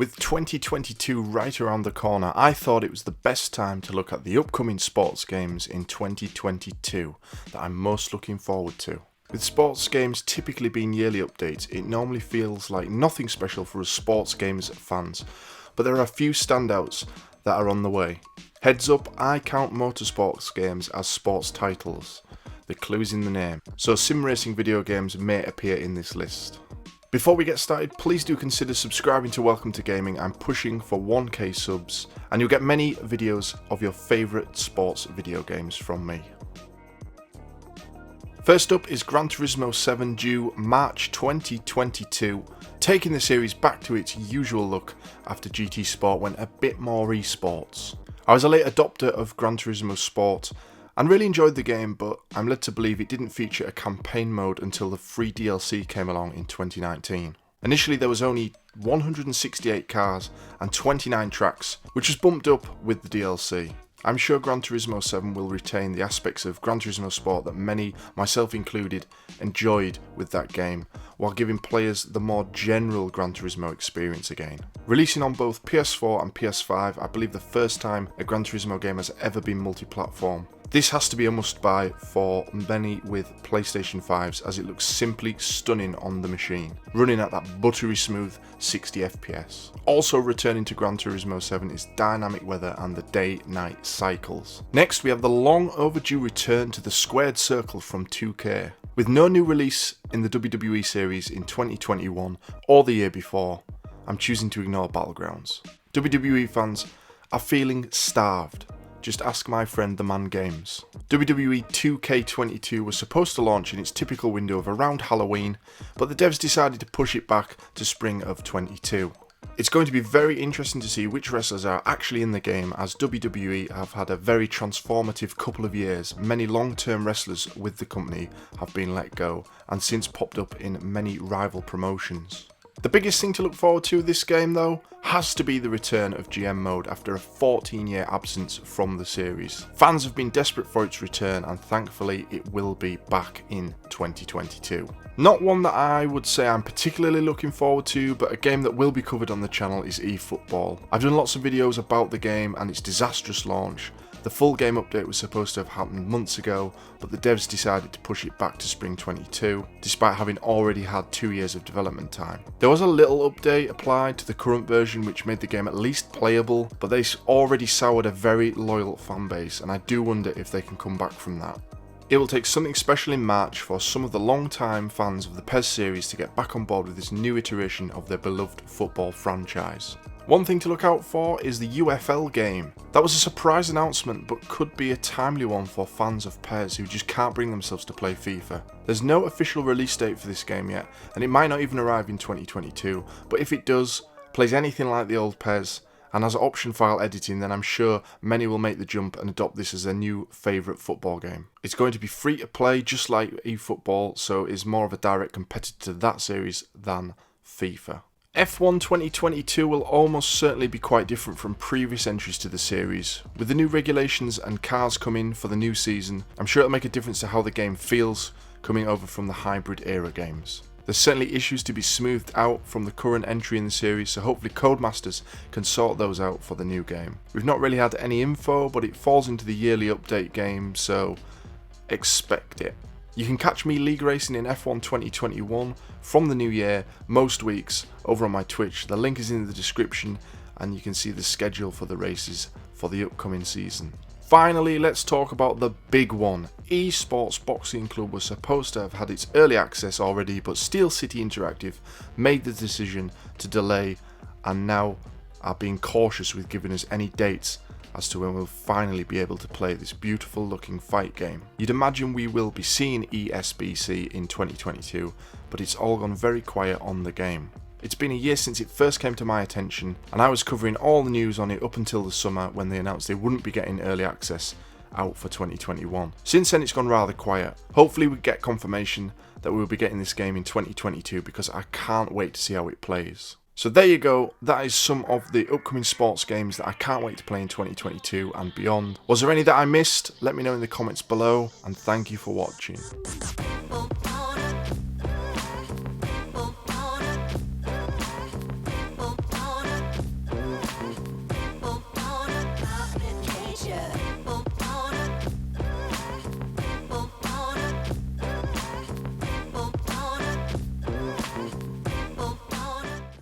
With 2022 right around the corner, I thought it was the best time to look at the upcoming sports games in 2022 that I'm most looking forward to. With sports games typically being yearly updates, it normally feels like nothing special for us sports games fans, but there are a few standouts that are on the way. Heads up, I count motorsports games as sports titles. The clue's in the name, so sim racing video games may appear in this list. Before we get started, please do consider subscribing to Welcome to Gaming. I'm pushing for 1k subs, and you'll get many videos of your favourite sports video games from me. First up is Gran Turismo 7 due March 2022, taking the series back to its usual look after GT Sport went a bit more esports. I was a late adopter of Gran Turismo Sport and really enjoyed the game, but I'm led to believe it didn't feature a campaign mode until the free DLC came along in 2019. Initially there was only 168 cars and 29 tracks, which was bumped up with the DLC. I'm sure Gran Turismo 7 will retain the aspects of Gran Turismo Sport that many, myself included, enjoyed with that game, while giving players the more general Gran Turismo experience again. Releasing on both PS4 and PS5, I believe the first time a Gran Turismo game has ever been multi-platform. This has to be a must-buy for many with PlayStation 5s, as it looks simply stunning on the machine, running at that buttery smooth 60 FPS. Also returning to Gran Turismo 7 is dynamic weather and the day-night cycles. Next we have the long overdue return to the squared circle from 2K. With no new release in the WWE series in 2021 or the year before, I'm choosing to ignore Battlegrounds. WWE fans are feeling starved. Just ask my friend the Man Games. WWE 2K22 was supposed to launch in its typical window of around Halloween, but the devs decided to push it back to spring of 22. It's going to be very interesting to see which wrestlers are actually in the game, as WWE have had a very transformative couple of years. Many long-term wrestlers with the company have been let go and since popped up in many rival promotions. The biggest thing to look forward to this game though has to be the return of GM mode after a 14-year absence from the series. Fans have been desperate for its return and thankfully it will be back in 2022. Not one that I would say I'm particularly looking forward to, but a game that will be covered on the channel is EFootball. I've done lots of videos about the game and its disastrous launch. The full game update was supposed to have happened months ago, but the devs decided to push it back to spring 22, despite having already had 2 years of development time. There was a little update applied to the current version which made the game at least playable, but they already soured a very loyal fanbase, and I do wonder if they can come back from that. It will take something special in March for some of the long-time fans of the PES series to get back on board with this new iteration of their beloved football franchise. One thing to look out for is the UFL game. That was a surprise announcement, but could be a timely one for fans of PES who just can't bring themselves to play FIFA. There's no official release date for this game yet, and it might not even arrive in 2022, but if it does, plays anything like the old PES, and has option file editing, then I'm sure many will make the jump and adopt this as their new favourite football game. It's going to be free to play just like eFootball, so is more of a direct competitor to that series than FIFA. F1 2022 will almost certainly be quite different from previous entries to the series. With the new regulations and cars coming for the new season, I'm sure it'll make a difference to how the game feels coming over from the hybrid era games. There's certainly issues to be smoothed out from the current entry in the series, so hopefully Codemasters can sort those out for the new game. We've not really had any info, but it falls into the yearly update game, so expect it. You can catch me league racing in F1 2021 from the new year most weeks over on my Twitch. The link is in the description and you can see the schedule for the races for the upcoming season. Finally, let's talk about the big one. Esports Boxing Club was supposed to have had its early access already, but Steel City Interactive made the decision to delay and now are being cautious with giving us any dates as to when we'll finally be able to play this beautiful looking fight game. You'd imagine we will be seeing ESBC in 2022, but it's all gone very quiet on the game. It's been a year since it first came to my attention, and I was covering all the news on it up until the summer when they announced they wouldn't be getting early access out for 2021. Since then it's gone rather quiet. Hopefully we get confirmation that we'll be getting this game in 2022 because I can't wait to see how it plays. So there you go, that is some of the upcoming sports games that I can't wait to play in 2022 and beyond. Was there any that I missed? Let me know in the comments below, and thank you for watching.